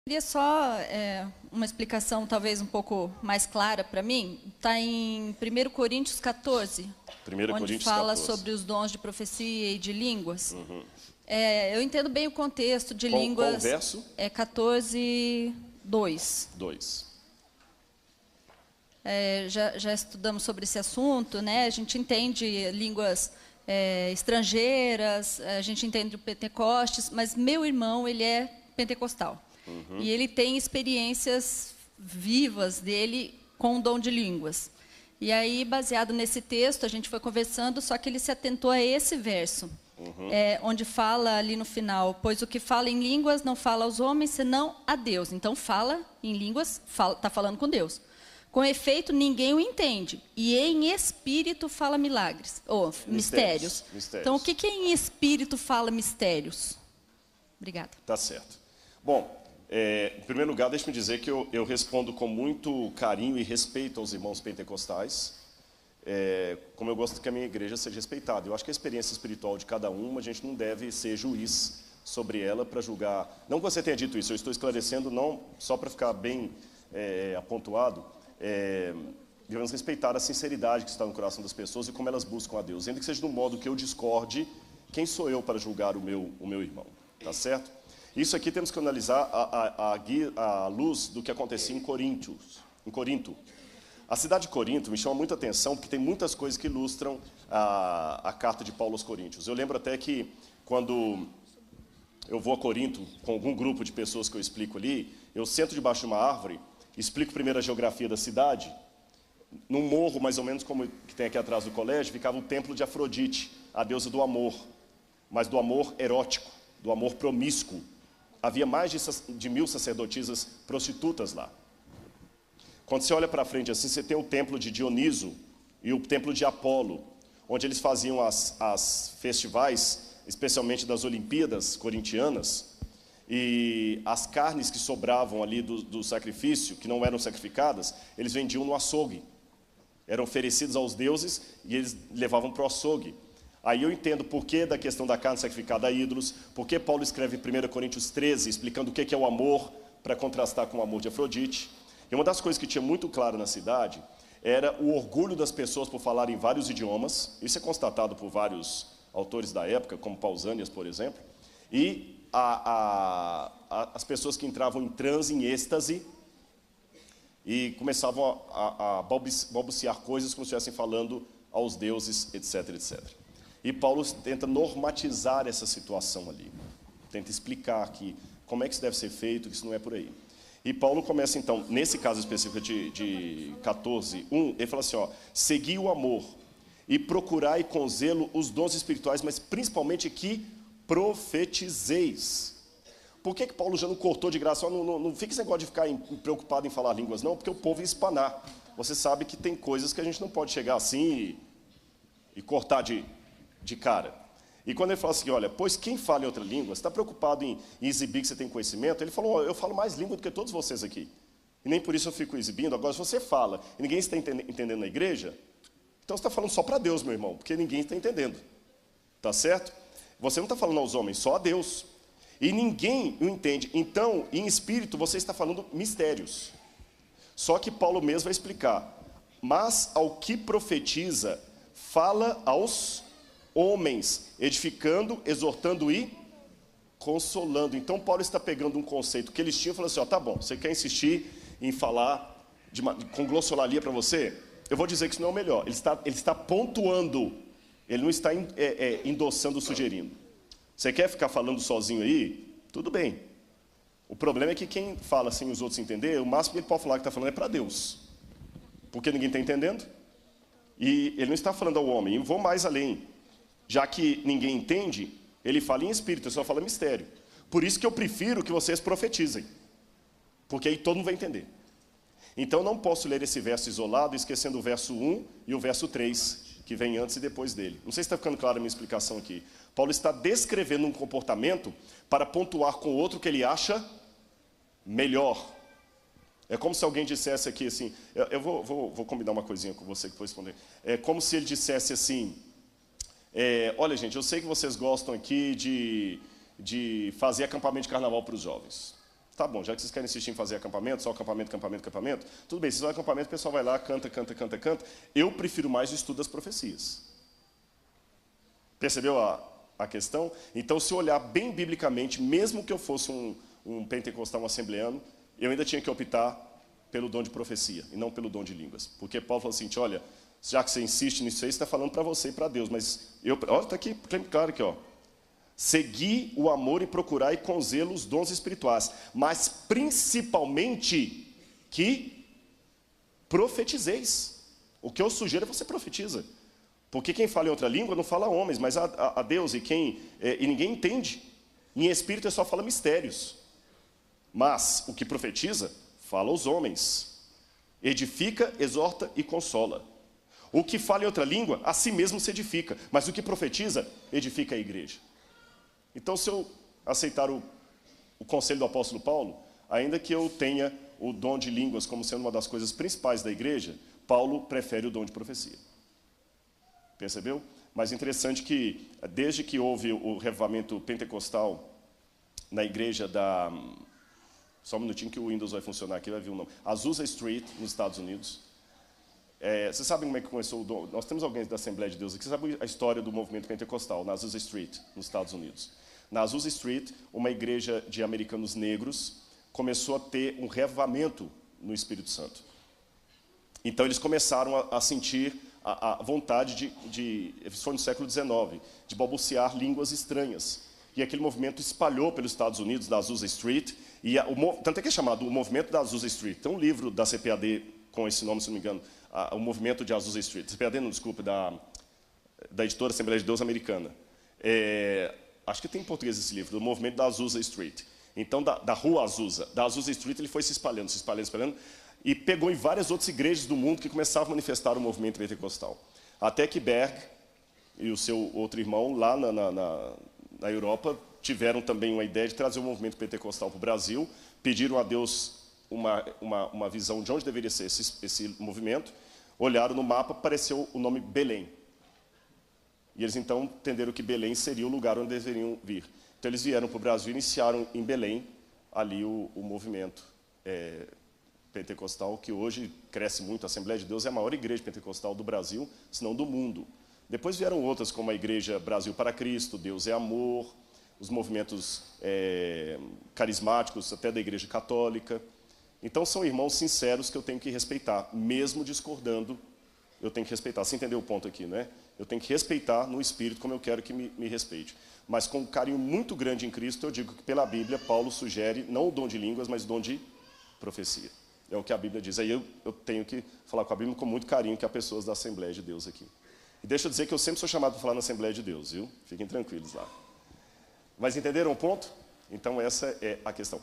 Queria só uma explicação talvez um pouco mais clara para mim. Está em 1 Coríntios 14, 1 onde Coríntios fala 14. sobre os dons de profecia e de línguas. Eu entendo bem o contexto de Qual línguas. verso? É 14, 2. 2. Já estudamos sobre esse assunto, né? A gente entende línguas estrangeiras, a gente entende o Pentecostes, mas meu irmão, ele é pentecostal. E ele tem experiências vivas dele com o dom de línguas. E aí, baseado nesse texto, a gente foi conversando, só que ele se atentou a esse verso, onde fala ali no final, pois o que fala em línguas não fala aos homens, senão a Deus. Então, fala em línguas, está falando com Deus. Com efeito, ninguém o entende. E em espírito fala milagres, ou mistérios. Então, o que em espírito fala mistérios? Obrigada. Tá certo. Bom, em primeiro lugar, deixe-me dizer que eu respondo com muito carinho e respeito aos irmãos pentecostais, como eu gosto que a minha igreja seja respeitada. Eu acho que a experiência espiritual de cada um, a gente não deve ser juiz sobre ela para julgar. Não que você tenha dito isso, eu estou esclarecendo, não só para ficar bem apontuado, devemos respeitar a sinceridade que está no coração das pessoas e como elas buscam a Deus. Ainda que seja de um modo que eu discorde, quem sou eu para julgar o meu irmão? Tá certo? Isso aqui temos que analisar à luz do que acontecia em Corinto. A cidade de Corinto me chama muita atenção porque tem muitas coisas que ilustram a carta de Paulo aos Coríntios. Eu lembro até que quando eu vou a Corinto com algum grupo de pessoas que eu explico ali, eu sento debaixo de uma árvore, explico primeiro a geografia da cidade. Num morro, mais ou menos como que tem aqui atrás do colégio, ficava o templo de Afrodite, a deusa do amor, mas do amor erótico, do amor promíscuo. Havia mais de 1000 sacerdotisas prostitutas lá. Quando você olha para frente assim, você tem o templo de Dioniso e o templo de Apolo, onde eles faziam as festivais, especialmente das Olimpíadas corintianas, e as carnes que sobravam ali do sacrifício, que não eram sacrificadas, eles vendiam no açougue. Eram oferecidos aos deuses e eles levavam para o açougue. Aí eu entendo por que da questão da carne sacrificada a ídolos, por que Paulo escreve 1 Coríntios 13, explicando o que é o amor, para contrastar com o amor de Afrodite. E uma das coisas que tinha muito claro na cidade era o orgulho das pessoas por falarem vários idiomas. Isso é constatado por vários autores da época, como Pausanias, por exemplo. E as pessoas que entravam em transe, em êxtase, e começavam a balbuciar coisas como se estivessem falando aos deuses, etc, etc. E Paulo tenta normatizar essa situação ali. Tenta explicar que como é que isso deve ser feito, que isso não é por aí. E Paulo começa então, nesse caso específico de 14:1, ele fala assim, ó, segui o amor e procurai com zelo os dons espirituais, mas principalmente que profetizeis. Por que Paulo já não cortou de graça? Não fica esse negócio de ficar preocupado em falar línguas, não, porque o povo ia espanar. Você sabe que tem coisas que a gente não pode chegar assim e cortar de cara. E quando ele fala assim, olha, pois quem fala em outra língua, você está preocupado em exibir que você tem conhecimento? Ele falou, eu falo mais língua do que todos vocês aqui. E nem por isso eu fico exibindo. Agora, se você fala e ninguém está entendendo na igreja, então você está falando só para Deus, meu irmão, porque ninguém está entendendo. Tá certo? Você não está falando aos homens, só a Deus. E ninguém o entende. Então, em espírito, você está falando mistérios. Só que Paulo mesmo vai explicar. Mas ao que profetiza, fala aos homens, edificando, exortando e consolando. Então, Paulo está pegando um conceito que eles tinham e falando assim, ó, tá bom, você quer insistir em falar com glossolalia para você? Eu vou dizer que isso não é o melhor. Ele está pontuando, ele não está endossando, sugerindo. Você quer ficar falando sozinho aí? Tudo bem. O problema é que quem fala sem os outros entender, o máximo que ele pode falar que está falando é para Deus. Porque ninguém está entendendo. E ele não está falando ao homem. E vou mais além. Já que ninguém entende, ele fala em espírito, ele só fala mistério. Por isso que eu prefiro que vocês profetizem. Porque aí todo mundo vai entender. Então eu não posso ler esse verso isolado, esquecendo o verso 1 e o verso 3, que vem antes e depois dele. Não sei se está ficando clara a minha explicação aqui. Paulo está descrevendo um comportamento para pontuar com outro que ele acha melhor. É como se alguém dissesse aqui assim, eu vou combinar uma coisinha com você que vou responder. É como se ele dissesse assim, olha gente, eu sei que vocês gostam aqui de fazer acampamento de carnaval para os jovens. Tá bom, já que vocês querem insistir em fazer acampamento, só acampamento, tudo bem, vocês vão ao acampamento, o pessoal vai lá, canta. Eu prefiro mais o estudo das profecias. Percebeu a questão? Então, se eu olhar bem biblicamente, mesmo que eu fosse um pentecostal, um assembleano, eu ainda tinha que optar pelo dom de profecia, e não pelo dom de línguas. Porque Paulo falou assim, olha, já que você insiste nisso aí, você está falando para você e para Deus, mas olha, está aqui, claro aqui, ó. Segui o amor e procurai com zelo os dons espirituais, mas principalmente que profetizeis. O que eu sugiro é você profetiza. Porque quem fala em outra língua não fala a homens, mas a Deus, e ninguém entende. Em espírito é só fala mistérios. Mas o que profetiza, fala aos homens. Edifica, exorta e consola. O que fala em outra língua, a si mesmo se edifica. Mas o que profetiza, edifica a igreja. Então, se eu aceitar o conselho do apóstolo Paulo, ainda que eu tenha o dom de línguas como sendo uma das coisas principais da igreja, Paulo prefere o dom de profecia. Percebeu? Mas interessante que, desde que houve o revivamento pentecostal na igreja da... Só um minutinho que o Windows vai funcionar aqui, vai vir o nome. Azusa Street, nos Estados Unidos. Vocês sabem como é que começou o dom? Nós temos alguém da Assembleia de Deus aqui. Vocês sabem a história do movimento pentecostal, na Azusa Street, nos Estados Unidos. Na Azusa Street, uma igreja de americanos negros começou a ter um revivamento no Espírito Santo. Então, eles começaram a sentir a vontade isso foi no século XIX, de balbuciar línguas estranhas. E aquele movimento espalhou pelos Estados Unidos, da Azusa Street, tanto é que é chamado o movimento da Azusa Street. Tem um livro da CPAD com esse nome, se não me engano, o movimento de Azusa Street. CPAD, não, desculpe, da editora Assembleia de Deus americana. Acho que tem em português esse livro, do movimento da Azusa Street. Então, da rua Azusa, da Azusa Street, ele foi se espalhando, e pegou em várias outras igrejas do mundo que começavam a manifestar o movimento pentecostal. Até que Berg e o seu outro irmão, lá na Europa, tiveram também uma ideia de trazer o movimento pentecostal para o Brasil, pediram a Deus uma visão de onde deveria ser esse movimento, olharam no mapa, apareceu o nome Belém. E eles então entenderam que Belém seria o lugar onde deveriam vir. Então eles vieram para o Brasil e iniciaram em Belém ali o movimento pentecostal, que hoje cresce muito. A Assembleia de Deus é a maior igreja pentecostal do Brasil, se não do mundo. Depois vieram outras, como a Igreja Brasil para Cristo, Deus é Amor, os movimentos carismáticos, até da Igreja Católica. Então, são irmãos sinceros que eu tenho que respeitar, mesmo discordando, eu tenho que respeitar. Você entendeu o ponto aqui, né? Eu tenho que respeitar no espírito como eu quero que me respeite. Mas com um carinho muito grande em Cristo, eu digo que pela Bíblia, Paulo sugere não o dom de línguas, mas o dom de profecia. É o que a Bíblia diz. Aí eu tenho que falar com a Bíblia com muito carinho, que há pessoas da Assembleia de Deus aqui. E deixa eu dizer que eu sempre sou chamado para falar na Assembleia de Deus, viu? Fiquem tranquilos lá. Mas entenderam o ponto? Então essa é a questão.